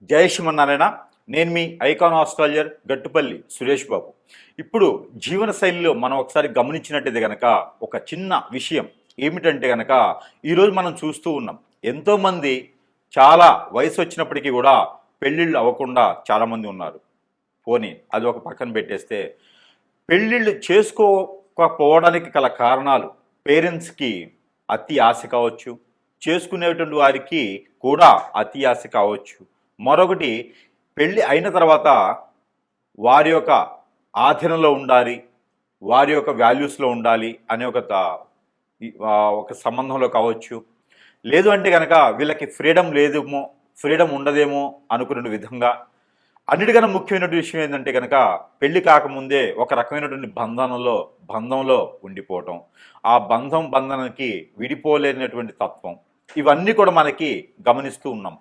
జై శ్రీమన్నారాయణ. నేను మీ icon astrologer Gattupalli Suresh Babu. ఇప్పుడు జీవన శైలిలో మనం ఒకసారి గమనించినట్టయితే కనుక ఒక చిన్న విషయం ఏమిటంటే కనుక ఈరోజు మనం చూస్తూ ఉన్నాం, ఎంతోమంది చాలా వయసు వచ్చినప్పటికీ కూడా పెళ్ళిళ్ళు అవ్వకుండా చాలామంది ఉన్నారు. పోనీ అది ఒక పక్కన పెట్టేస్తే, పెళ్ళిళ్ళు చేసుకోకపోవడానికి గల కారణాలు పేరెంట్స్కి అతి ఆశ కావచ్చు, చేసుకునేటువంటి వారికి కూడా అతి ఆశ కావచ్చు. మరొకటి, పెళ్ళి అయిన తర్వాత వారి యొక్క ఆధీనంలో ఉండాలి, వారి యొక్క వాల్యూస్లో ఉండాలి అనే ఒక సంబంధంలో కావచ్చు. లేదు అంటే కనుక వీళ్ళకి ఫ్రీడమ్ ఉండదేమో అనుకునే విధంగా. అన్నిటికన్నా ముఖ్యమైనటువంటి విషయం ఏంటంటే కనుక పెళ్లి కాకముందే ఒక రకమైనటువంటి బంధంలో ఉండిపోవటం, ఆ బంధనానికి విడిపోలేనటువంటి తత్వం, ఇవన్నీ కూడా మనకి గమనిస్తూ ఉన్నాం.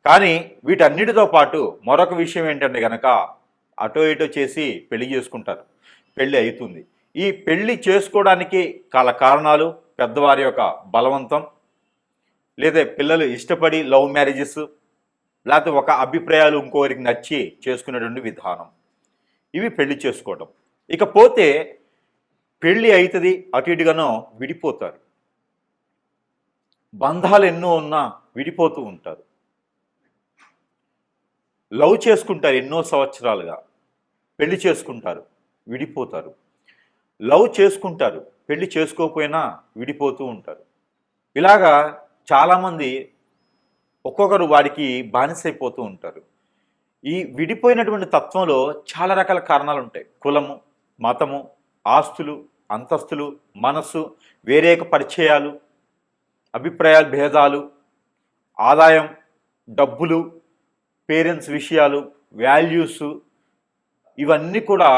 కానీ వీటన్నిటితో పాటు మరొక విషయం ఏంటంటే కనుక అటో ఇటో చేసి పెళ్లి చేసుకుంటారు, పెళ్ళి అవుతుంది. ఈ పెళ్లి చేసుకోవడానికి కారణాలు పెద్దవారి యొక్క బలవంతం, లేదా పిల్లలు ఇష్టపడి లవ్ మ్యారేజెస్, లేకపోతే ఒక అభిప్రాయాలు ఇంకోరికి నచ్చి చేసుకునేటువంటి విధానం, ఇవి పెళ్లి చేసుకోవడం. ఇకపోతే పెళ్ళి అవుతుంది, అటు ఇటుగానో విడిపోతారు. బంధాలు ఎన్నో ఉన్నా విడిపోతూ ఉంటారు. లవ్ చేసుకుంటారు ఎన్నో సంవత్సరాలుగా, పెళ్లి చేసుకుంటారు, విడిపోతారు. లవ్ చేసుకుంటారు, పెళ్లి చేసుకోకపోయినా విడిపోతూ ఉంటారు. ఇలాగా చాలామంది ఒక్కొక్కరు వాడికి బానిసైపోతూ ఉంటారు. ఈ విడిపోయినటువంటి తత్వంలో చాలా రకాల కారణాలు ఉంటాయి. కులము, మతము, ఆస్తులు, అంతస్తులు, మనస్సు, వేరేక పరిచయాలు, అభిప్రాయాల భేదాలు, ఆదాయం, డబ్బులు, పేరెంట్స్ విషయాలు, వాల్యూస్, ఇవన్నీ కూడా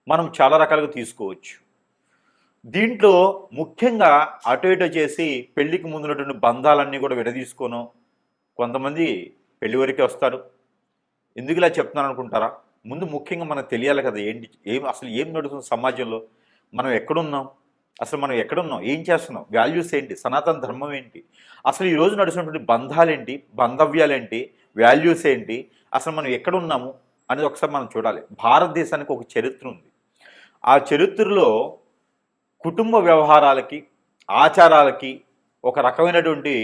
మనం చాలా రకాలుగా తీసుకోవచ్చు. దీంట్లో ముఖ్యంగా అటు ఇటు చేసి పెళ్లికి ముందున్నటువంటి బంధాలన్నీ కూడా విడదీసుకోను కొంతమంది పెళ్లి వరకే వస్తారు. ఎందుకు ఇలా చెప్తున్నాను అనుకుంటారా? ముందు ముఖ్యంగా మనకు తెలియాలి కదా, అసలు ఏం నడుస్తుంది సమాజంలో, మనం ఎక్కడున్నాం, అసలు మనం ఎక్కడున్నాం, ఏం చేస్తున్నాం, వాల్యూస్ ఏంటి, సనాతన ధర్మం ఏంటి, అసలు ఈరోజు నడుస్తున్నటువంటి బంధాలేంటి, బంధవ్యాలేంటి, వాల్యూస్ ఏంటి, అసలు మనం ఎక్కడున్నాము అనేది ఒకసారి మనం చూడాలి. భారతదేశానికి ఒక చరిత్ర ఉంది. ఆ చరిత్రలో కుటుంబ వ్యవహారాలకి, ఆచారాలకి, ఒక రకమైనటువంటి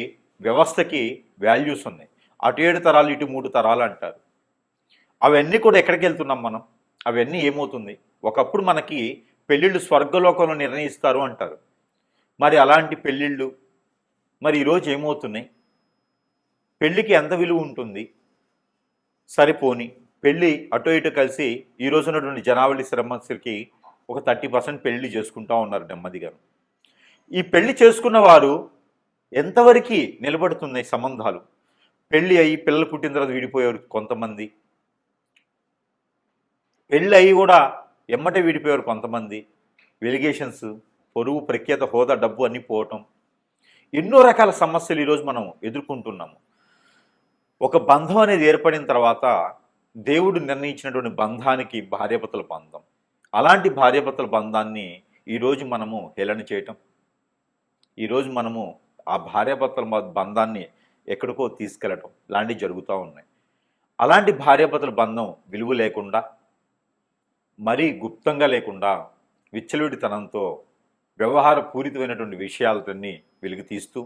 వ్యవస్థకి వాల్యూస్ ఉన్నాయి. అటు 7 తరాలు, ఇటు 3 తరాలు అంటారు. అవన్నీ కూడా ఎక్కడికి వెళ్తున్నాం మనం? అవన్నీ ఏమవుతుంది? ఒకప్పుడు మనకి పెళ్ళిళ్ళు స్వర్గలోకంలో నిర్ణయిస్తారు అంటారు. మరి అలాంటి పెళ్ళిళ్ళు మరి ఈరోజు ఏమవుతున్నాయి? పెళ్ళికి ఎంత విలువ ఉంటుంది? సరిపోని పెళ్ళి అటు ఇటు కలిసి ఈరోజు ఉన్నటువంటి జనావళి శ్రమస్సుకి ఒక 30% పెళ్లి చేసుకుంటూ ఉన్నారు నెమ్మదిగా. ఈ పెళ్లి చేసుకున్న వారు ఎంతవరకు నిలబడుతున్నాయి సంబంధాలు? పెళ్ళి అయ్యి పిల్లలు పుట్టిన తర్వాత విడిపోయారు కొంతమంది, పెళ్ళి అయ్యి కూడా ఎమ్మటే విడిపోయారు కొంతమంది. వెలిగేషన్స్, పొరుగు, ప్రఖ్యాత, హోదా, డబ్బు అన్నీ పోవటం, ఎన్నో రకాల సమస్యలు ఈరోజు మనం ఎదుర్కొంటున్నాము. ఒక బంధం అనేది ఏర్పడిన తర్వాత దేవుడు నిర్ణయించినటువంటి బంధానికి భార్యాభర్తల బంధం, అలాంటి భార్యాభర్తల బంధాన్ని ఈరోజు మనము హేళన చేయటం, ఈరోజు మనము ఆ భార్యాభర్తల బంధాన్ని ఎక్కడికో తీసుకెళ్ళటం లాంటివి జరుగుతూ ఉన్నాయి. అలాంటి భార్యాభర్తల బంధం విలువ లేకుండా, మరీ గుప్తంగా లేకుండా, విచ్చలవిడితనంతో వ్యవహార పూరితమైనటువంటి విషయాలతోని వెలుగు తీస్తూ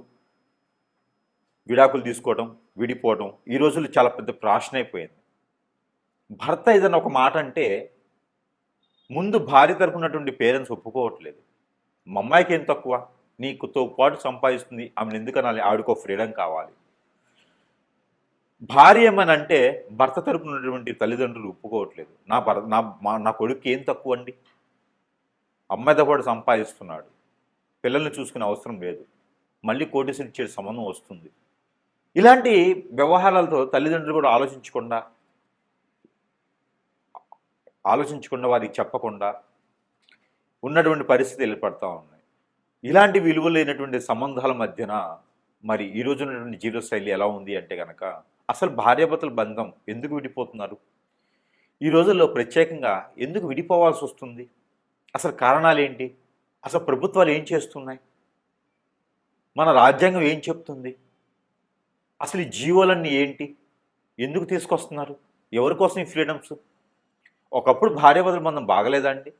విడాకులు తీసుకోవడం, విడిపోవడం ఈ రోజుల్లో చాలా పెద్ద ప్రాషన్ అయిపోయింది. భర్త ఏదైనా ఒక మాట అంటే ముందు భార్య తరపునటువంటి పేరెంట్స్ ఒప్పుకోవట్లేదు. మా అమ్మాయికి ఏం తక్కువ, నీకుతో పాటు సంపాదిస్తుంది, ఆమెను ఎందుకు అనాలి, ఆవిడకో ఫ్రీడమ్ కావాలి. భార్య ఏమనంటే భర్త తరపునటువంటి తల్లిదండ్రులు ఒప్పుకోవట్లేదు. నా కొడుకు ఏం తక్కువ అండి, అమ్మాయితో పాటు సంపాదిస్తున్నాడు, పిల్లల్ని చూసుకునే అవసరం లేదు, మళ్ళీ కోటేశ్వరి ఇచ్చే సంబంధం వస్తుంది. ఇలాంటి వ్యవహారాలతో తల్లిదండ్రులు కూడా ఆలోచించకుండా వారికి చెప్పకుండా ఉన్నటువంటి పరిస్థితి ఏర్పడుతూ ఉన్నాయి. ఇలాంటి విలువ లేనటువంటి సంబంధాల మధ్యన మరి ఈరోజు ఉన్నటువంటి జీవనశైలి ఎలా ఉంది అంటే కనుక, అసలు భార్యాభర్తల బంధం ఎందుకు విడిపోతున్నారు? ఈ రోజుల్లో ప్రత్యేకంగా ఎందుకు విడిపోవాల్సి వస్తుంది? అసలు కారణాలు ఏంటి? అసలు ప్రభుత్వాలు ఏం చేస్తున్నాయి? మన రాజ్యాంగం ఏం చెప్తుంది? అసలు ఈ జీవోలన్నీ ఏంటి? ఎందుకు తీసుకొస్తున్నారు? ఎవరి కోసం ఈ ఫ్రీడమ్స్? ఒకప్పుడు భార్యాభర్తల బంధం బాగలేదా అండి?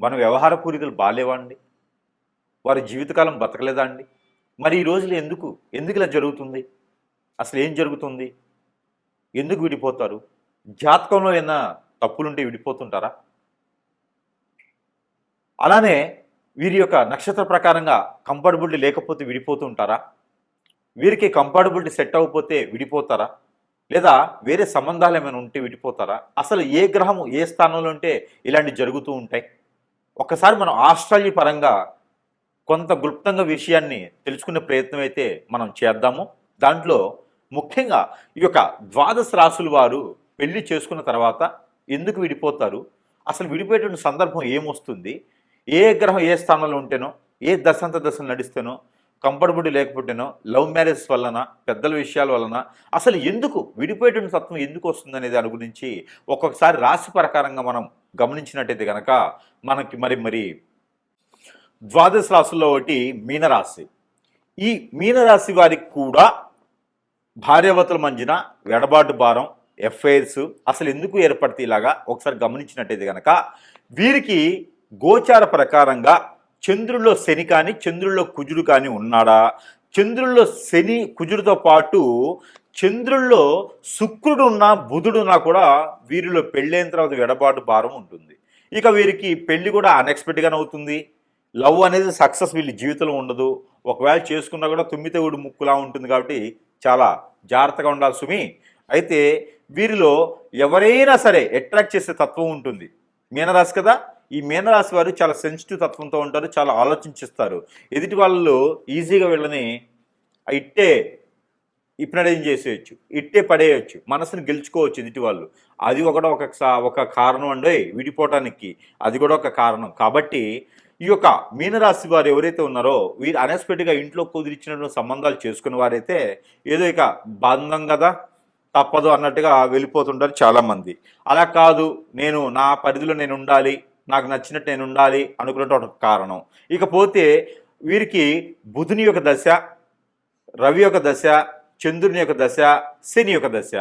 మన వ్యవహార పూరితలు బాగాలేవా అండి? వారి జీవితకాలం బతకలేదా అండి? మరి ఈ రోజులు ఎందుకు ఎందుకు ఇలా జరుగుతుంది? అసలు ఏం జరుగుతుంది? ఎందుకు విడిపోతారు? జాతకంలో ఏమైనా తప్పులుంటే విడిపోతుంటారా? అలానే వీరి యొక్క నక్షత్ర ప్రకారంగా కంఫర్టబిలిటీ లేకపోతే విడిపోతూ ఉంటారా? వీరికి కంఫర్టబిలిటీ సెట్ అవ్వకపోతే విడిపోతారా? లేదా వేరే సంబంధాలు ఏమైనా ఉంటే విడిపోతారా? అసలు ఏ గ్రహము ఏ స్థానంలో ఉంటే ఇలాంటివి జరుగుతూ ఉంటాయి? ఒక్కసారి మనం ఆస్ట్రాలజీ పరంగా కొంత గుప్తంగా విషయాన్ని తెలుసుకునే ప్రయత్నం అయితే మనం చేద్దాము. దాంట్లో ముఖ్యంగా ఈ యొక్క ద్వాదశ రాసుల వారు పెళ్లి చేసుకున్న తర్వాత ఎందుకు విడిపోతారు? అసలు విడిపోయేటువంటి సందర్భం ఏమొస్తుంది? ఏ గ్రహం ఏ స్థానంలో ఉంటేనో, ఏ దశంత దశలు నడిస్తేనో, కంఫర్టబిలిటీ లేకపోతేనో, లవ్ మ్యారేజ్ వలన, పెద్దల విషయాల వలన అసలు ఎందుకు విడిపోయేటువంటి తత్వం ఎందుకు వస్తుందనే దాని గురించి ఒక్కొక్కసారి రాశి ప్రకారంగా మనం గమనించినట్టయితే కనుక మనకి మరి ద్వాదశ రాశుల్లో ఒకటి మీనరాశి. ఈ మీనరాశి వారికి కూడా భార్యాభర్తల మధ్యన ఎడబాటు భారం, ఎఫ్ఐఆర్స్ అసలు ఎందుకు ఏర్పడతాయి? ఇలాగా ఒకసారి గమనించినట్టయితే కనుక వీరికి గోచార ప్రకారంగా చంద్రుల్లో శని కానీ చంద్రుల్లో కుజుడు కానీ ఉన్నాడా? చంద్రుల్లో శని కుజుడితో పాటు చంద్రుల్లో శుక్రుడు ఉన్నా బుధుడు ఉన్నా కూడా వీరిలో పెళ్ళైన తర్వాత ఎడబాటు భారం ఉంటుంది. ఇక వీరికి పెళ్లి కూడా అన్ఎక్స్పెక్టెడ్గానే అవుతుంది. లవ్ అనేది సక్సెస్ వీళ్ళ జీవితంలో ఉండదు. ఒకవేళ చేసుకున్నా కూడా తుమ్మితే ఊడి ముక్కులా ఉంటుంది. కాబట్టి చాలా జాగ్రత్తగా ఉండాలి సుమి. అయితే వీరిలో ఎవరైనా సరే అట్రాక్ట్ చేసే తత్వం ఉంటుంది. మీనరాశి కదా, ఈ మీనరాశి వారు చాలా సెన్సిటివ్ తత్వంతో ఉంటారు, చాలా ఆలోచించిస్తారు. ఎదుటి వాళ్ళు ఈజీగా వీళ్ళని ఇట్టే హిప్నటైజ్ చేసేయచ్చు, ఇట్టే పడేయచ్చు, మనసుని గెలుచుకోవచ్చు ఎదుటి వాళ్ళు. అది ఒక కారణం అండి విడిపోవటానికి, అది కూడా ఒక కారణం. కాబట్టి ఈ యొక్క మీనరాశి వారు ఎవరైతే ఉన్నారో వీరు అన్ఎక్స్పెక్టెడ్గా ఇంట్లో కుదిరించినటువంటి సంబంధాలు చేసుకున్న వారైతే ఏదో ఇక బంధం కదా తప్పదు అన్నట్టుగా వెళ్ళిపోతుంటారు చాలామంది. అలా కాదు, నేను నా పరిధిలో నేను ఉండాలి, నాకు నచ్చినట్టు నేను ఉండాలి అనుకున్నట్టు ఒక కారణం. ఇకపోతే వీరికి బుధుని యొక్క దశ, రవి యొక్క దశ, చంద్రుని యొక్క దశ, శని యొక్క దశ,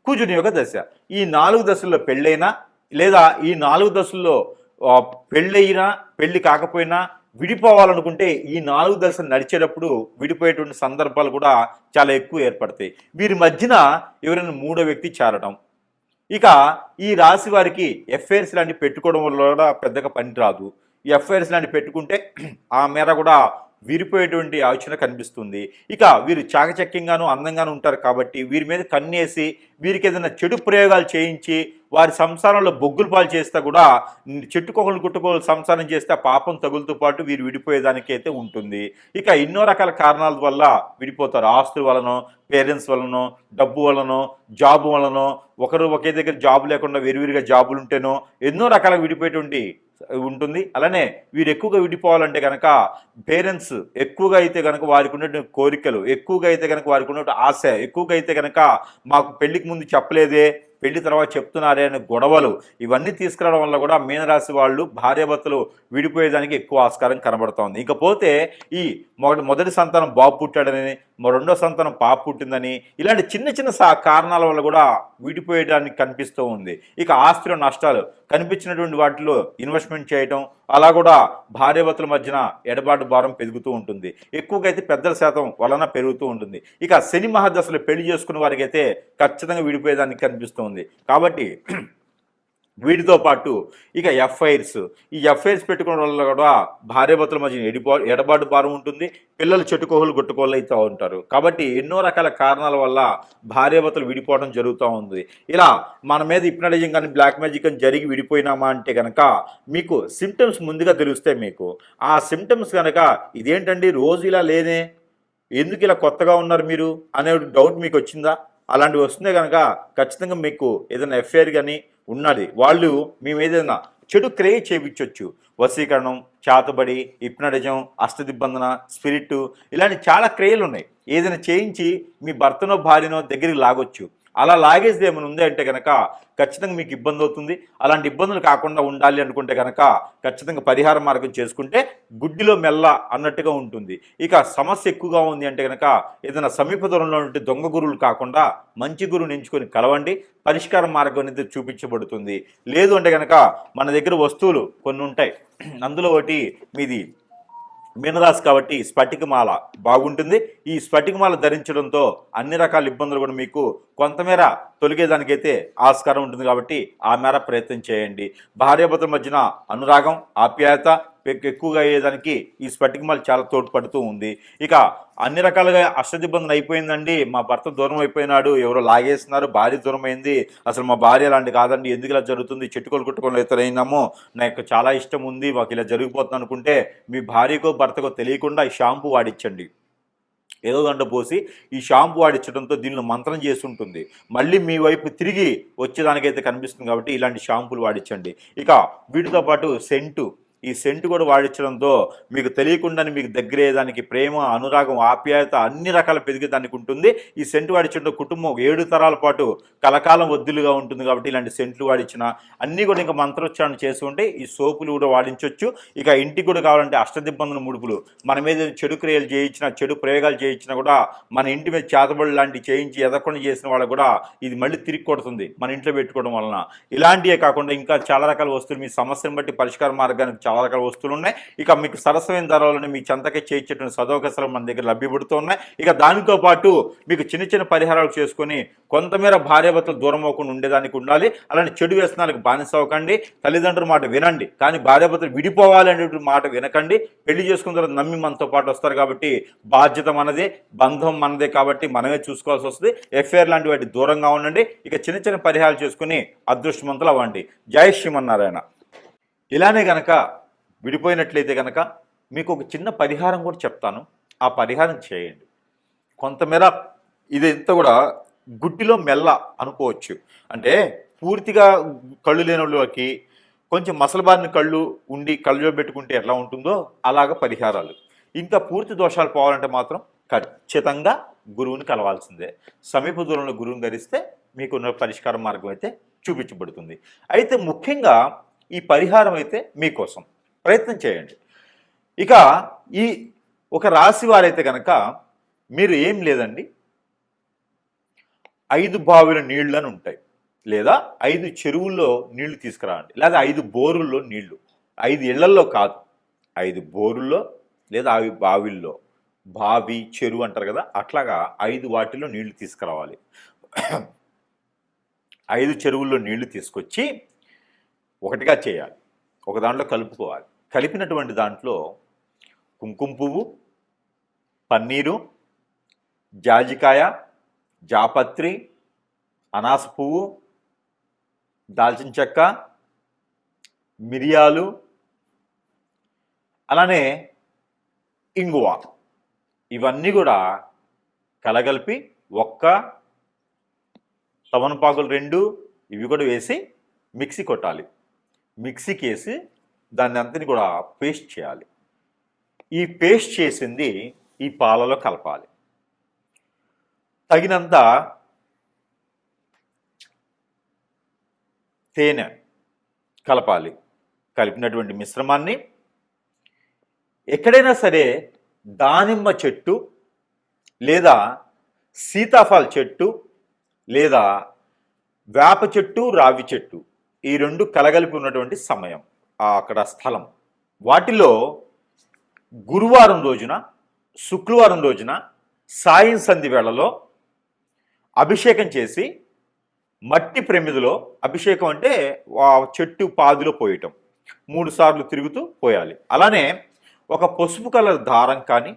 కుజుని యొక్క దశ, ఈ 4 దశల్లో పెళ్ళైనా లేదా ఈ 4 దశల్లో పెళ్ళయినా పెళ్ళి కాకపోయినా విడిపోవాలనుకుంటే ఈ 4 దశలు నడిచేటప్పుడు విడిపోయేటువంటి సందర్భాలు కూడా చాలా ఎక్కువ ఏర్పడతాయి. వీరి మధ్యన ఎవరైనా మూడో వ్యక్తి చేరడం. ఇక ఈ రాశి వారికి ఎఫ్ఐఆర్స్ లాంటివి పెట్టుకోవడం వల్ల కూడా పెద్దగా పని రాదు. ఈ ఎఫ్ఐఆర్స్ లాంటివి పెట్టుకుంటే ఆ మేర కూడా విరిపోయేటువంటి ఆలోచన కనిపిస్తుంది. ఇక వీరు చాకచక్యంగాను అందంగాను ఉంటారు కాబట్టి వీరి మీద కన్నేసి వీరికి ఏదైనా చెడు ప్రయోగాలు చేయించి వారి సంసారంలో బొగ్గులు పాలు చేస్తే కూడా చెట్టుకొకలు గుట్టుకోలు సంసారం చేస్తే పాపం తగులుతో పాటు వీరు విడిపోయేదానికి అయితే ఉంటుంది. ఇక ఎన్నో రకాల కారణాల వల్ల విడిపోతారు. ఆస్తుల వలనో, పేరెంట్స్ వలనో, డబ్బు వలనో, జాబు వలనో, ఒకరు ఒకే దగ్గర జాబు లేకుండా వేరువేరుగా జాబులు ఉంటేనో ఎన్నో రకాల విడిపోయేటువంటి ఉంటుంది. అలానే వీరు ఎక్కువగా విడిపోవాలంటే కనుక పేరెంట్స్ ఎక్కువగా అయితే కనుక వారికి ఉన్నటువంటి కోరికలు, ఎక్కువగా అయితే కనుక వారికి ఉన్నటువంటి ఆశ, ఎక్కువగా అయితే కనుక మాకు పెళ్లికి ముందు చెప్పలేదే, పెళ్లి తర్వాత చెప్తున్నారే అనే గొడవలు, ఇవన్నీ తీసుకురావడం వల్ల కూడా మీనరాశి వాళ్ళు భార్యాభర్తలు విడిపోయేదానికి ఎక్కువ ఆస్కారం కనబడుతోంది. ఇకపోతే ఈ మొదటి సంతానం బాబు పుట్టాడని, రెండో సంతానం పాప పుట్టిందని, ఇలాంటి చిన్న చిన్న కారణాల వల్ల కూడా విడిపోయేదానికి కనిపిస్తూ ఉంది. ఇక ఆస్తిలో నష్టాలు కనిపించినటువంటి వాటిలో ఇన్వెస్ట్మెంట్ చేయటం, అలా కూడా భార్యాభర్తల మధ్యన ఎడబాటు భారం పెరుగుతూ ఉంటుంది. ఎక్కువగా అయితే పెద్దల శాతం వలన పెరుగుతూ ఉంటుంది. ఇక శని మహాదశలు పెళ్లి చేసుకున్న వారికి అయితే ఖచ్చితంగా విడిపోయేదానికి కనిపిస్తుంది. కాబట్టి వీటితో పాటు ఇక ఎఫ్ఐఆర్స్, ఈ ఎఫ్ఐఆర్స్ పెట్టుకోవడం వల్ల కూడా భార్యాభర్తల మధ్య ఎడబాటు భారం ఉంటుంది. పిల్లలు చెట్టుకోహులు గుట్టుకోహులు అవుతూ ఉంటారు. కాబట్టి ఎన్నో రకాల కారణాల వల్ల భార్యాభర్తలు విడిపోవడం జరుగుతూ ఉంది. ఇలా మన మీద హిప్నటైజింగ్ కానీ బ్లాక్ మ్యాజిక్ అని జరిగి విడిపోయినామా అంటే కనుక మీకు సిమ్టమ్స్ ముందుగా తెలుస్తాయి. మీకు ఆ సిమ్టమ్స్ కనుక ఇదేంటండి రోజు ఇలా లేనే, ఎందుకు ఇలా కొత్తగా ఉన్నారు మీరు అనే డౌట్ మీకు వచ్చిందా? అలాంటివి వస్తుందే కనుక ఖచ్చితంగా మీకు ఏదైనా ఎఫ్ఐఆర్ కానీ ఉన్నది, వాళ్ళు మేము ఏదైనా చెడు క్రియ చేయించవచ్చు. వశీకరణం, చాతబడి, హిప్నటిజం, అష్టదిబ్బందన, స్పిరిట్, ఇలాంటి చాలా క్రియలు ఉన్నాయి. ఏదైనా చేయించి మీ భర్తనో భార్యనో దగ్గరికి లాగొచ్చు. అలా లాగేసి ఏమైనా ఉంది అంటే కనుక ఖచ్చితంగా మీకు ఇబ్బంది అవుతుంది. అలాంటి ఇబ్బందులు కాకుండా ఉండాలి అనుకుంటే కనుక ఖచ్చితంగా పరిహార మార్గం చేసుకుంటే గుడ్డిలో మెల్ల అన్నట్టుగా ఉంటుంది. ఇక సమస్య ఎక్కువగా ఉంది అంటే కనుక ఏదైనా సమీప దూరంలో ఉంటే దొంగ గురువులు కాకుండా మంచి గురువుని ఎంచుకొని కలవండి, పరిష్కార మార్గం అనేది చూపించబడుతుంది. లేదు అంటే కనుక మన దగ్గర వస్తువులు కొన్ని ఉంటాయి, అందులో ఒకటి మీది మీనరాశి కాబట్టి స్ఫటికమాల బాగుంటుంది. ఈ స్ఫటికమాల ధరించడంతో అన్ని రకాల ఇబ్బందులు కూడా మీకు కొంతమేర తొలగేదానికైతే ఆస్కారం ఉంటుంది కాబట్టి ఆ మేర ప్రయత్నం చేయండి. భార్యాభర్తల మధ్యన అనురాగం, ఆప్యాయత ఎక్కువగా అయ్యేదానికి ఈ స్ఫటికమాల చాలా తోడ్పడుతూ ఉంది. ఇక అన్ని రకాలుగా అష్టదిబ్బందులు అయిపోయిందండి, మా భర్త దూరం అయిపోయినాడు, ఎవరో లాగేస్తున్నారు, భార్య దూరం అయింది, అసలు మా భార్య అలాంటి కాదండి, ఎందుకు ఇలా జరుగుతుంది, చెట్టుకోలు కుట్టుకొని ఇతరైనామో, నాకు చాలా ఇష్టం ఉంది, మాకు ఇలా జరిగిపోతుంది అనుకుంటే మీ భార్యకో భర్తకో తెలియకుండా ఈ షాంపూ వాడించండి. ఏదో దాంట్లో పోసి ఈ షాంపూ వాడించడంతో దీనిలో మంత్రం చేసి ఉంటుంది, మళ్ళీ మీ వైపు తిరిగి వచ్చేదానికైతే కనిపిస్తుంది కాబట్టి ఇలాంటి షాంపూలు వాడించండి. ఇక వీటితో పాటు సెంటు, ఈ సెంటు కూడా వాడించడంతో మీకు తెలియకుండానే మీకు దగ్గరయ్యేదానికి ప్రేమ, అనురాగం, ఆప్యాయత అన్ని రకాల పెరిగేదానికి ఉంటుంది. ఈ సెంటు వాడించడంతో కుటుంబం 7 తరాల పాటు కలకాలం వద్దులుగా ఉంటుంది కాబట్టి ఇలాంటి సెంట్లు వాడించిన అన్నీ కూడా ఇంకా మంత్రోచ్చారణ చేసి ఉంటే ఈ సోపులు కూడా వాడించవచ్చు. ఇక ఇంటికి కూడా కావాలంటే అష్టదిబ్బందుల ముడుపులు, మన మీద చెడు క్రియలు చేయించినా, చెడు ప్రయోగాలు చేయించినా కూడా మన ఇంటి మీద చేతబడులు లాంటివి చేయించి ఎదకుండా చేసిన వాళ్ళకు కూడా ఇది మళ్ళీ తిరిగి కొడుతుంది మన ఇంట్లో పెట్టుకోవడం వలన. ఇలాంటివే కాకుండా ఇంకా చాలా రకాల వస్తువులు మీ సమస్యను బట్టి పరిష్కార మార్గానికి చాలా రకాల వస్తువులు ఉన్నాయి. ఇక మీకు సరసమైన ధరలను మీ చెంతకే చేయించేటువంటి సదవకాశాలు మన దగ్గర లభ్యపడుతూ ఉన్నాయి. ఇక దానితో పాటు మీకు చిన్న చిన్న పరిహారాలు చేసుకొని కొంతమేర భార్యాభర్తలు దూరం అవ్వకుండా ఉండేదానికి ఉండాలి. అలాంటి చెడు వ్యసనాలకు బానిస అవ్వకండి, తల్లిదండ్రుల మాట వినండి, కానీ భార్యాభర్తలు విడిపోవాలి అనేటువంటి మాట వినకండి. పెళ్లి చేసుకున్న తర్వాత నమ్మి మనతో పాటు వస్తారు కాబట్టి బాధ్యత మనదే, బంధం మనదే కాబట్టి మనమే చూసుకోవాల్సి వస్తుంది. ఎఫ్ఐఆర్ లాంటి వాటి దూరంగా ఉండండి. ఇక చిన్న చిన్న పరిహారాలు చేసుకుని అదృష్టవంతులు అవ్వండి. జై శ్రీమన్నారాయణ. ఇలానే గనక విడిపోయినట్లయితే కనుక మీకు ఒక చిన్న పరిహారం కూడా చెప్తాను, ఆ పరిహారం చేయండి. కొంతమేర ఇదంతా కూడా గుడ్డిలో మెల్ల అనుకోవచ్చు. అంటే పూర్తిగా కళ్ళు లేని వాళ్ళకి కొంచెం మసలబారిన కళ్ళు ఉండి కళ్ళలో పెట్టుకుంటే ఎట్లా ఉంటుందో అలాగ పరిహారాలు. ఇంకా పూర్తి దోషాలు పోవాలంటే మాత్రం ఖచ్చితంగా గురువుని కలవాల్సిందే. సమీప దూరంలో గురువుని ధరిస్తే మీకున్న పరిష్కార మార్గం అయితే చూపించబడుతుంది. అయితే ముఖ్యంగా ఈ పరిహారం అయితే మీకోసం ప్రయత్నం చేయండి. ఇక ఈ ఒక రాశి వారైతే కనుక మీరు ఏం లేదండి, 5 బావిల నీళ్ళు అని ఉంటాయి, లేదా 5 చెరువుల్లో నీళ్లు తీసుకురావండి, లేదా 5 బోరుల్లో నీళ్లు, 5 ఇళ్లల్లో కాదు, 5 బోరుల్లో లేదా 5 బావిల్లో, బావి చెరువు అంటారు కదా, అట్లాగా 5 వాటిల్లో నీళ్లు తీసుకురావాలి. 5 చెరువుల్లో నీళ్లు తీసుకొచ్చి ఒకటిగా చేయాలి, ఒక దాంట్లో కలుపుకోవాలి. కలిపినటువంటి దాంట్లో కుంకుమ పువ్వు, పన్నీరు, జాజికాయ, జాపత్రి, అనాస పువ్వు, దాల్చిన చెక్క, మిరియాలు, అలానే ఇంగువ, ఇవన్నీ కూడా కలగలిపి ఒక్క తమలపాకులు 2 ఇవి కూడా వేసి మిక్సీ కొట్టాలి. మిక్సీకి వేసి దాన్ని అంతని కూడా పేస్ట్ చేయాలి. ఈ పేస్ట్ చేసింది ఈ పాలలో కలపాలి. తగినంత తేనె కలపాలి. కలిపినటువంటి మిశ్రమాన్ని ఎక్కడైనా సరే దానిమ్మ చెట్టు లేదా సీతాఫల చెట్టు లేదా వేప చెట్టు, రావి చెట్టు, ఈ 2 కలగలిపి ఉన్నటువంటి సమయం, అక్కడ స్థలం, వాటిలో గురువారం రోజున, శుక్రవారం రోజున సాయం సంధి వేళలో అభిషేకం చేసి మట్టి ప్రమిదిలో, అభిషేకం అంటే చెట్టు పాదిలో పోయటం, 3 సార్లు తిరుగుతూ పోయాలి. అలానే ఒక పసుపు కలర్ దారం కానీ,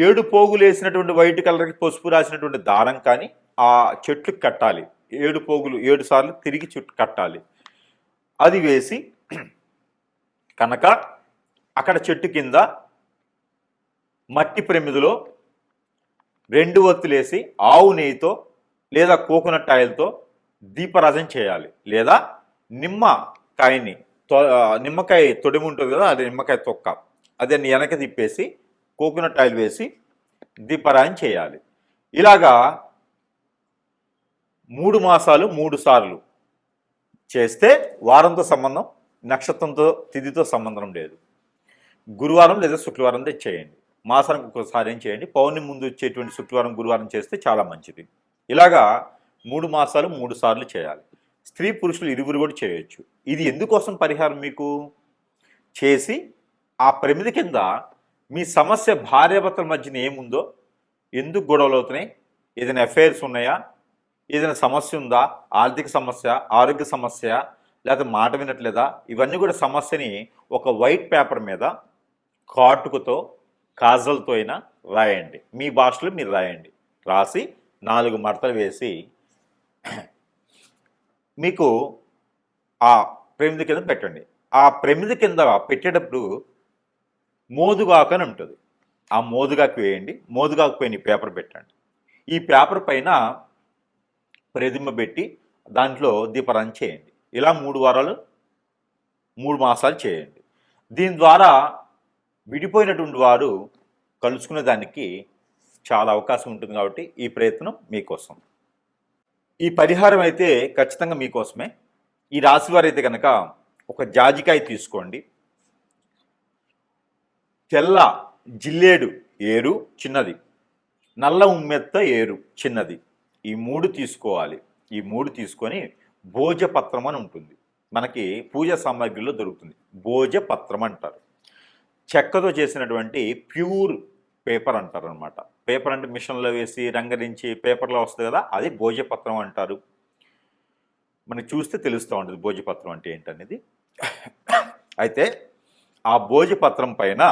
7 పోగులు వేసినటువంటి వైట్ కలర్కి పసుపు రాసినటువంటి దారం కానీ ఆ చెట్లు కట్టాలి. 7 పోగులు 7 సార్లు తిరిగి చుట్టూ కట్టాలి. అది వేసి కనుక అక్కడ చెట్టు కింద మట్టి ప్రమిదిలో 2 ఒత్తులేసి ఆవు నెయ్యితో లేదా కోకోనట్ ఆయిల్తో దీపారాధన చేయాలి. లేదా నిమ్మకాయ తొడిమి ఉంటుంది కదా, అది నిమ్మకాయ తొక్క, అదే వెనక తిప్పేసి కోకోనట్ ఆయిల్ వేసి దీపారాధన చేయాలి. ఇలాగా 3 మాసాలు 3 సార్లు చేస్తే వారంతో సంబంధం, నక్షత్రంతో తిథితో సంబంధం లేదు. గురువారం లేదా శుక్రవారం చేయండి. మాసానికి ఒకసారి ఏం చేయండి. పౌర్ణమి ముందు వచ్చేటువంటి శుక్రవారం గురువారం చేస్తే చాలా మంచిది. ఇలాగా 3 మాసాలు 3 సార్లు చేయాలి. స్త్రీ పురుషులు ఇరువురు కూడా చేయొచ్చు. ఇది ఎందుకోసం పరిహారం మీకు చేసి ఆ పరిమితి కింద మీ సమస్య భార్యాభర్తల మధ్యన ఏముందో, ఎందుకు గొడవలు అవుతున్నాయి, ఏదైనా అఫైర్స్ ఉన్నాయా, ఏదైనా సమస్య ఉందా, ఆర్థిక సమస్య, ఆరోగ్య సమస్య, లేకపోతే మాట వినట్లేదా, ఇవన్నీ కూడా సమస్యని ఒక వైట్ పేపర్ మీద కాటుకతో కాజల్తో అయినా రాయండి. మీ భాషలో మీరు రాయండి. రాసి 4 మడతలు వేసి మీకు ఆ ప్రమిది కింద పెట్టండి. ఆ ప్రమిది కింద పెట్టేటప్పుడు మోదుగాకు అని ఉంటుంది. ఆ మోదుగాకు వేయండి. మోదుగాకు పైన పేపర్ పెట్టండి. ఈ పేపర్ పైన ప్రతిమ పెట్టి దాంట్లో దీపారాధన చేయండి. ఇలా 3 వారాలు 3 మాసాలు చేయండి. దీని ద్వారా విడిపోయినటువంటి వారు కలుసుకునే దానికి చాలా అవకాశం ఉంటుంది. కాబట్టి ఈ ప్రయత్నం మీకోసం. ఈ పరిహారం అయితే ఖచ్చితంగా మీకోసమే. ఈ రాశి వారైతే కనుక ఒక జాజికాయ తీసుకోండి, తెల్ల జిల్లేడు ఏరు చిన్నది, నల్ల ఉమ్మెత్త ఏరు చిన్నది, ఈ 3 తీసుకోవాలి. ఈ 3 తీసుకొని భోజపత్రం అని ఉంటుంది, మనకి పూజా సామాగ్రిలో దొరుకుతుంది. భోజపత్రం అంటారు. చెక్కతో చేసినటువంటి ప్యూర్ పేపర్ అంటారు అనమాట. పేపర్ అంటే మిషన్లో వేసి రంగరించి పేపర్లో వస్తుంది కదా, అది భోజపత్రం అంటారు. మనకి చూస్తే తెలుస్తూ ఉంటుంది భోజపత్రం అంటే ఏంటనేది. అయితే ఆ భోజపత్రం పైన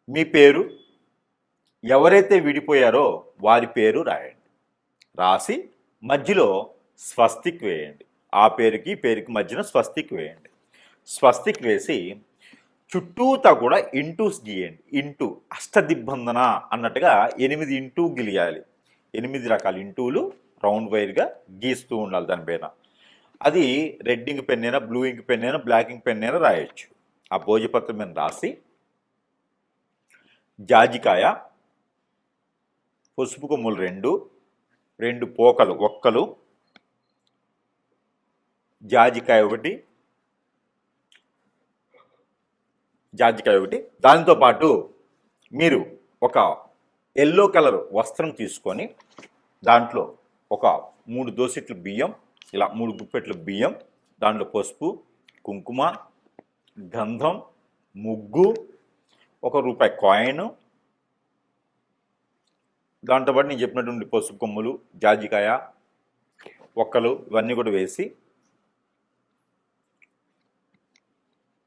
మీ పేరు, ఎవరైతే విడిపోయారో వారి పేరు రాయండి. రాసి మధ్యలో స్వస్తిక్ వేయండి. ఆ పేరుకి పేరుకి మధ్యన స్వస్తిక్ వేయండి. స్వస్తిక్ వేసి చుట్టూతా కూడా ఇంటూస్ గీయండి. ఇంటూ అష్టదిబ్బందన అన్నట్టుగా 8 ఇంటూ గిలియాలి. 8 రకాల ఇంటూలు రౌండ్ వైర్గా గీస్తూ ఉండాలి దానిపైన. అది రెడ్ ఇంక్ పెన్ అయినా, బ్లూ ఇంక్ పెన్ అయినా, బ్లాక్ ఇంక్ పెన్ అయినా రాయొచ్చు. ఆ భోజపత్రం మీద రాసి జాజికాయ, పసుపు కొమ్ములు 2 పోకలు ఒక్కలు, జాజికాయ ఒకటి, దానితో పాటు మీరు ఒక ఎల్లో కలర్ వస్త్రం తీసుకొని దాంట్లో ఒక 3 దోసెట్లు బియ్యం, ఇలా 3 గుప్పెట్లు బియ్యం, దాంట్లో పసుపు, కుంకుమ, గంధం, ముగ్గు, ₹1 కాయిన్, దాంతోపాటు నేను చెప్పినటువంటి పసుపు కొమ్ములు, జాజికాయ, ఒక్కలు ఇవన్నీ కూడా వేసి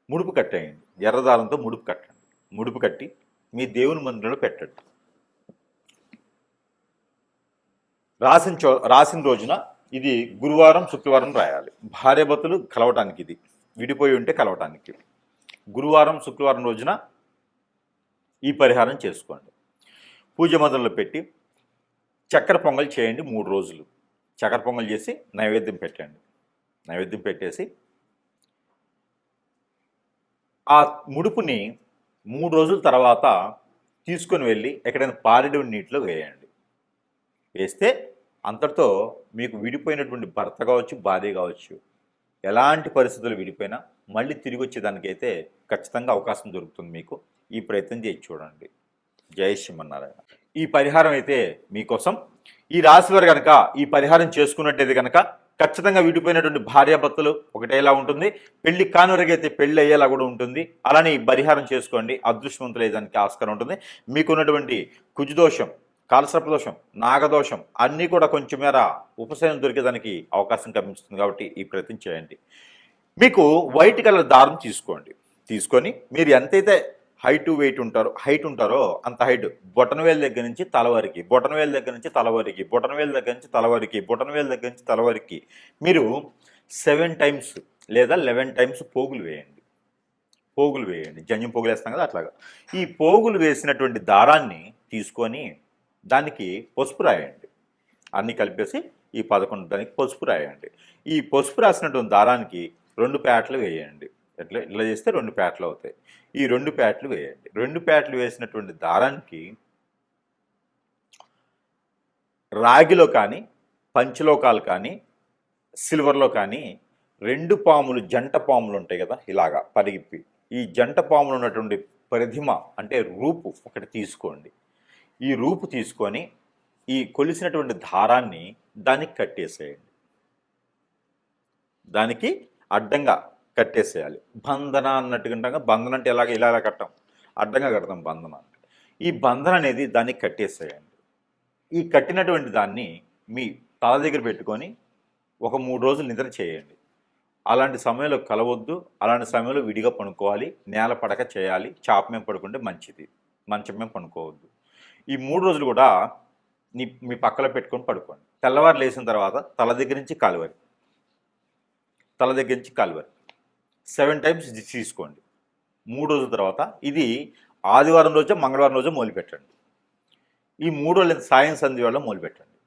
ముడుపు కట్టేయండి. ఎర్రదారంతో ముడుపు కట్టండి. ముడుపు కట్టి మీ దేవుని మందిరంలో పెట్టండి. రాసిన రోజున ఇది గురువారం శుక్రవారం రాయాలి. భార్యాభర్తలు కలవటానికి, ఇది విడిపోయి ఉంటే కలవటానికి గురువారం శుక్రవారం రోజున ఈ పరిహారం చేసుకోండి. పూజ మందిరంలో పెట్టి చక్కెర పొంగల్ చేయండి. 3 రోజులు చక్కెర పొంగల్ చేసి నైవేద్యం పెట్టండి. నైవేద్యం పెట్టేసి ఆ ముడుపుని 3 రోజుల తర్వాత తీసుకొని వెళ్ళి ఎక్కడైనా పారేడు నీటిలో వేయండి. వేస్తే అంతటితో మీకు విడిపోయినటువంటి భర్త కావచ్చు, భార్య కావచ్చు, ఎలాంటి పరిస్థితులు విడిపోయినా మళ్ళీ తిరిగి వచ్చేదానికైతే ఖచ్చితంగా అవకాశం దొరుకుతుంది మీకు. ఈ ప్రయత్నం చేసి చూడండి. జై శ్రీమన్నారాయణ. ఈ పరిహారం అయితే మీకోసం. ఈ రాశి వారు కనుక ఈ పరిహారం చేసుకున్నట్టయితే కనుక ఖచ్చితంగా విడిపోయినటువంటి భార్యాభర్తలు ఒకటేలా ఉంటుంది, పెళ్లి కానురగైతే పెళ్లి అయ్యేలా కూడా ఉంటుంది. అలానే ఈ పరిహారం చేసుకోండి, అదృష్టవంతులయ్యేదానికి ఆస్కారం ఉంటుంది. మీకున్నటువంటి కుజదోషం, కాలసర్పదోషం, నాగదోషం అన్నీ కూడా కొంచెం మేర ఉపశమనం దొరికేదానికి అవకాశం కనిపిస్తుంది. కాబట్టి ఈ ప్రయత్నం చేయండి. మీకు వైట్ కలర్ దారం తీసుకోండి. తీసుకొని మీరు ఎంతైతే హైట్ ఉంటారో అంత హైట్, బొటనవేలు దగ్గర నుంచి తల వరకు, బొటనవేలు దగ్గర నుంచి తల వరకు, బొటనవేలు దగ్గర నుంచి తల వరకు, బొటనవేలు దగ్గర నుంచి తల వరకు మీరు 7 టైమ్స్ లేదా 11 టైమ్స్ పోగులు వేయండి. జంజం పోగులు వేస్తాం కదా, అట్లాగా. ఈ పోగులు వేసినటువంటి దారాన్ని తీసుకొని దానికి పసుపు రాయండి. అన్నీ కలిపేసి ఈ 11 దానికి పసుపు రాయండి. ఈ పసుపు రాసినటువంటి దారానికి 2 పేటలు వేయండి. ఇట్లా చేస్తే 2 పేటలు అవుతాయి. ఈ 2 పేటలు వేయండి. 2 పేటలు వేసినటువంటి దారానికి రాగిలో కానీ పంచలోకాలు కానీ సిల్వర్లో కానీ 2 పాములు జంట పాములు ఉంటాయి కదా, ఇలాగా పరిగిప్పి ఈ జంట పాములు ఉన్నటువంటి ప్రతిమ అంటే రూపు ఒకటి తీసుకోండి. ఈ రూపు తీసుకొని ఈ కొలిసినటువంటి దారాన్ని దానికి కట్టేసేయండి. దానికి అడ్డంగా కట్టేసేయాలి. బంధన అన్నట్టుగా, బంధన అంటే ఇలా ఇలా కట్టాం, అడ్డంగా కడతాం బంధన. ఈ బంధన అనేది దానికి కట్టేసేయండి. ఈ కట్టినటువంటి దాన్ని మీ తల దగ్గర పెట్టుకొని ఒక 3 రోజులు నిద్ర చేయండి. అలాంటి సమయంలో కలవద్దు, అలాంటి సమయంలో విడిగా పడుకోవాలి, నేల పడక చేయాలి. చాప మీద పడుకుంటే మంచిది, మంచం మీద పడుకోవద్దు. ఈ 3 రోజులు కూడా మీ పక్కలో పెట్టుకొని పడుకోండి. తెల్లవారు లేచిన తర్వాత తల దగ్గర నుంచి కాలు వరకు, తల దగ్గర నుంచి కాలు వరకు 7 టైమ్స్ తీసుకోండి. 3 రోజుల తర్వాత ఇది ఆదివారం రోజు మంగళవారం రోజు మొదలుపెట్టండి. ఈ 3 రోజులు సాయం సంధ్య వేళ మొదలుపెట్టండి.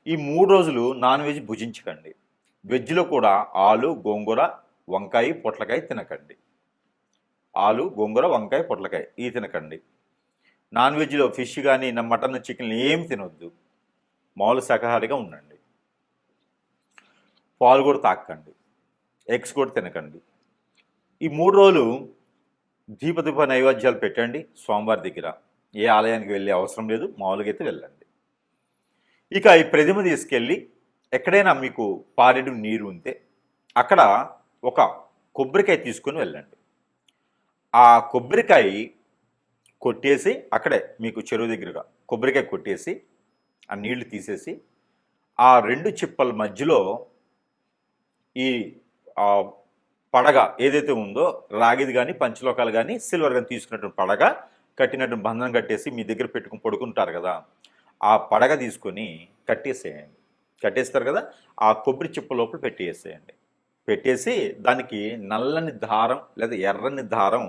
ఈ 3 రోజులు నాన్ వెజ్ భుజించకండి. వెజ్లో కూడా ఆలు, గోంగూర, వంకాయ, పొట్లకాయ తినకండి. ఆలు, గోంగూర, వంకాయ, పొట్లకాయ ఇవి తినకండి. నాన్ వెజ్లో ఫిష్ కానీ మటన్, చికెన్ ఏం తినొద్దు. మామూలు శాకాహారిగా ఉండండి. పాలు కూడా తాకండి. ఎగ్స్ కూడా తినకండి. ఈ 3 రోజులు దీప నైవేద్యాలు పెట్టండి స్వామివారి దగ్గర. ఏ ఆలయానికి వెళ్ళే అవసరం లేదు, మామూలుగా అయితే వెళ్ళండి. ఇక ఈ ప్రతిమ తీసుకెళ్ళి ఎక్కడైనా మీకు పారెడు నీరు ఉంటే అక్కడ ఒక కొబ్బరికాయ తీసుకొని వెళ్ళండి. ఆ కొబ్బరికాయ కొట్టేసి అక్కడే మీకు చెరువు దగ్గరగా కొబ్బరికాయ కొట్టేసి ఆ నీళ్లు తీసేసి ఆ 2 చిప్పల మధ్యలో ఈ పడగ ఏదైతే ఉందో రాగిది కానీ పంచలోకాలు కానీ సిల్వర్ కానీ తీసుకున్నటువంటి పడగ కట్టినటువంటి బంధనం కట్టేసి మీ దగ్గర పెట్టుకుని పడుకుంటారు కదా, ఆ పడగ తీసుకొని కట్టేసేయండి. కట్టేస్తారు కదా, ఆ కొబ్బరి చిప్ప లోపల పెట్టేసేయండి. పెట్టేసి దానికి నల్లని దారం లేదా ఎర్రని దారం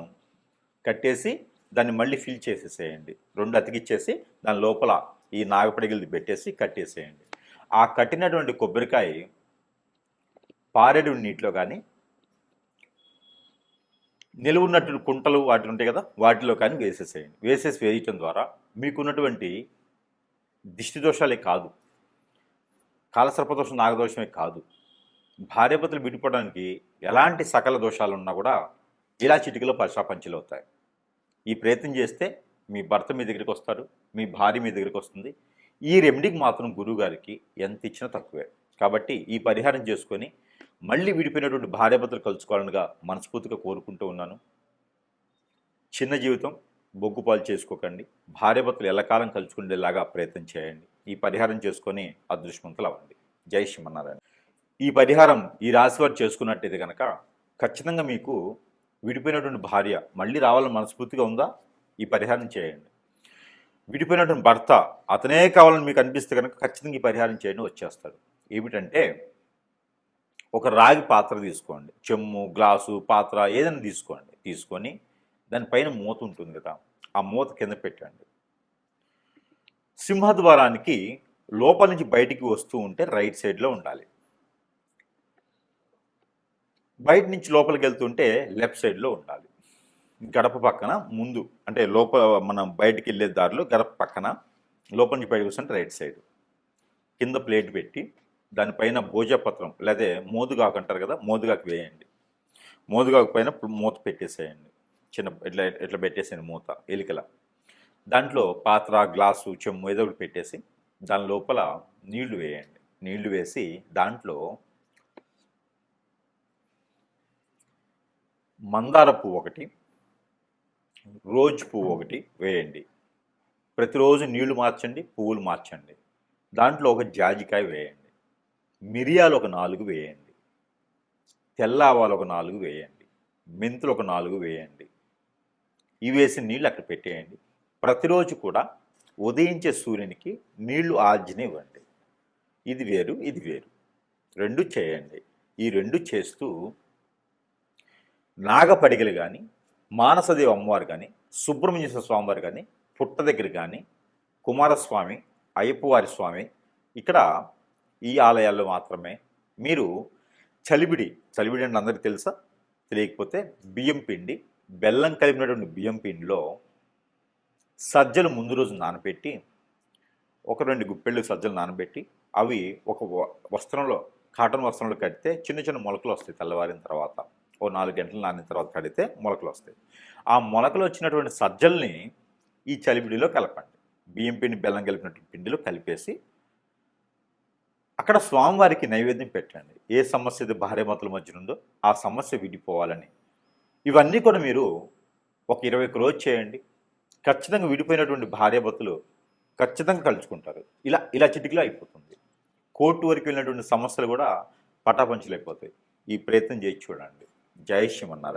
కట్టేసి దాన్ని మళ్ళీ ఫిల్ చేసేసేయండి. 2 అతికిచ్చేసి దాని లోపల ఈ నాగపడిగిలిది పెట్టేసి కట్టేసేయండి. ఆ కట్టినటువంటి కొబ్బరికాయ పారెడు నీటిలో కానీ నిలువున్నట్టు కుంటలు వాటి ఉంటాయి కదా, వాటిలో కానీ వేసేసేయండి. వేయటం ద్వారా మీకున్నటువంటి దిష్టి దోషాలే కాదు, కాలసర్పదోషం, నాగదోషమే కాదు, భార్యాభర్తలు విడిపోవడానికి ఎలాంటి సకల దోషాలు ఉన్నా కూడా ఇలా చిటికలో పశాపంచలు అవుతాయి. ఈ ప్రయత్నం చేస్తే మీ భర్త మీ దగ్గరికి వస్తారు, మీ భార్య మీ దగ్గరికి వస్తుంది. ఈ రెమెడీకి మాత్రం గురువుగారికి ఎంత ఇచ్చినా తక్కువే. కాబట్టి ఈ పరిహారం చేసుకొని మళ్ళీ విడిపోయినటువంటి భార్యాభర్తలు కలుసుకోవాలనిగా మనస్ఫూర్తిగా కోరుకుంటూ ఉన్నాను. చిన్న జీవితం బొగ్గుపాలు చేసుకోకండి. భార్యాభర్తలు ఎల్లకాలం కలుసుకునేలాగా ప్రయత్నం చేయండి. ఈ పరిహారం చేసుకొని అదృష్టవంతులు అవ్వండి. జై శ్రీమన్నారాయణ. ఈ పరిహారం ఈ రాశి వారు చేసుకున్నట్టయితే కనుక ఖచ్చితంగా మీకు విడిపోయినటువంటి భార్య మళ్ళీ రావాలని మనస్ఫూర్తిగా ఉందా, ఈ పరిహారం చేయండి. విడిపోయినటువంటి భర్త అతనే కావాలని మీకు అనిపిస్తే కనుక ఖచ్చితంగా ఈ పరిహారం చేయండి, వచ్చేస్తాడు. ఏమిటంటే ఒక రాగి పాత్ర తీసుకోండి, చెమ్ము, గ్లాసు, పాత్ర ఏదైనా తీసుకోండి. తీసుకొని దానిపైన మూత ఉంటుంది కదా, ఆ మూత కింద పెట్టండి. సింహద్వారానికి లోపల నుంచి బయటికి వస్తూ ఉంటే రైట్ సైడ్లో ఉండాలి. బయట నుంచి లోపలికి వెళ్తుంటే లెఫ్ట్ సైడ్లో ఉండాలి. గడప పక్కన ముందు అంటే లోపల మనం బయటికి వెళ్ళే దారిలో గడప పక్కన లోపల నుంచి బయటకు వస్తుంటే రైట్ సైడ్. కింద ప్లేట్ పెట్టి దానిపైన భోజపత్రం లేదా మోదుగాకు అంటారు కదా, మోదుగాకు వేయండి. మోదుగాకు పైన మూత పెట్టేసేయండి. చిన్న ఇట్లా పెట్టేసేయండి మూత ఎలికల. దాంట్లో పాత్ర, గ్లాసు, చెమ్ము ఏదో ఒకటి పెట్టేసి దాని లోపల నీళ్లు వేయండి. నీళ్లు వేసి దాంట్లో మందార పువ్వు ఒకటి, రోజ్ పువ్వు ఒకటి వేయండి. ప్రతిరోజు నీళ్లు మార్చండి, పువ్వులు మార్చండి. దాంట్లో ఒక జాజికాయ వేయండి. మిరియాలు ఒక 4 వేయండి. తెల్ల ఆవాలు ఒక 4 వేయండి. మెంతులు ఒక 4 వేయండి. ఇవి వేసి నీళ్ళు అక్కడ పెట్టేయండి. ప్రతిరోజు కూడా ఉదయించే సూర్యునికి నీళ్లు ఆర్జనివ్వండి. ఇది వేరు, ఇది వేరు, 2 చేయండి. ఈ 2 చేస్తూ నాగపడిగలు కానీ, మానసదేవి అమ్మవారు కానీ, సుబ్రహ్మణ్య స్వామివారు కానీ, పుట్ట దగ్గర కానీ, కుమారస్వామి, అయ్యప్పవారి స్వామి, ఇక్కడ ఈ ఆలయాల్లో మాత్రమే మీరు చలిబిడి అంటే అందరికీ తెలుసా? తెలియకపోతే బియ్యం పిండి, బెల్లం కలిపినటువంటి బియ్యం పిండిలో సజ్జలు ముందు రోజు నానపెట్టి ఒక 2 గుప్పెళ్ళు సజ్జలు నానబెట్టి అవి ఒక వస్త్రంలో కాటన్ వస్త్రంలో కడితే చిన్న చిన్న మొలకలు వస్తాయి. తెల్లవారిన తర్వాత ఓ 4 గంటలు నానిన తర్వాత కడితే మొలకలు వస్తాయి. ఆ మొలకలు వచ్చినటువంటి సజ్జల్ని ఈ చలివిడిలో కలపండి. బియ్యం పిండి బెల్లం కలిపినటువంటి పిండిలో కలిపేసి అక్కడ స్వామివారికి నైవేద్యం పెట్టండి. ఏ సమస్య అయితే భార్యాభర్తల మధ్యన ఉందో ఆ సమస్య విడిపోవాలని. ఇవన్నీ కూడా మీరు ఒక 21 రోజు చేయండి. ఖచ్చితంగా విడిపోయినటువంటి భార్యాభర్తలు ఖచ్చితంగా కలుసుకుంటారు. ఇలా చిటికలో అయిపోతుంది. కోర్టు వరకు వెళ్ళినటువంటి సమస్యలు కూడా పటాపంచలైపోతాయి. ఈ ప్రయత్నం చేసి చూడండి. జై శ్రీమన్నారాయణ.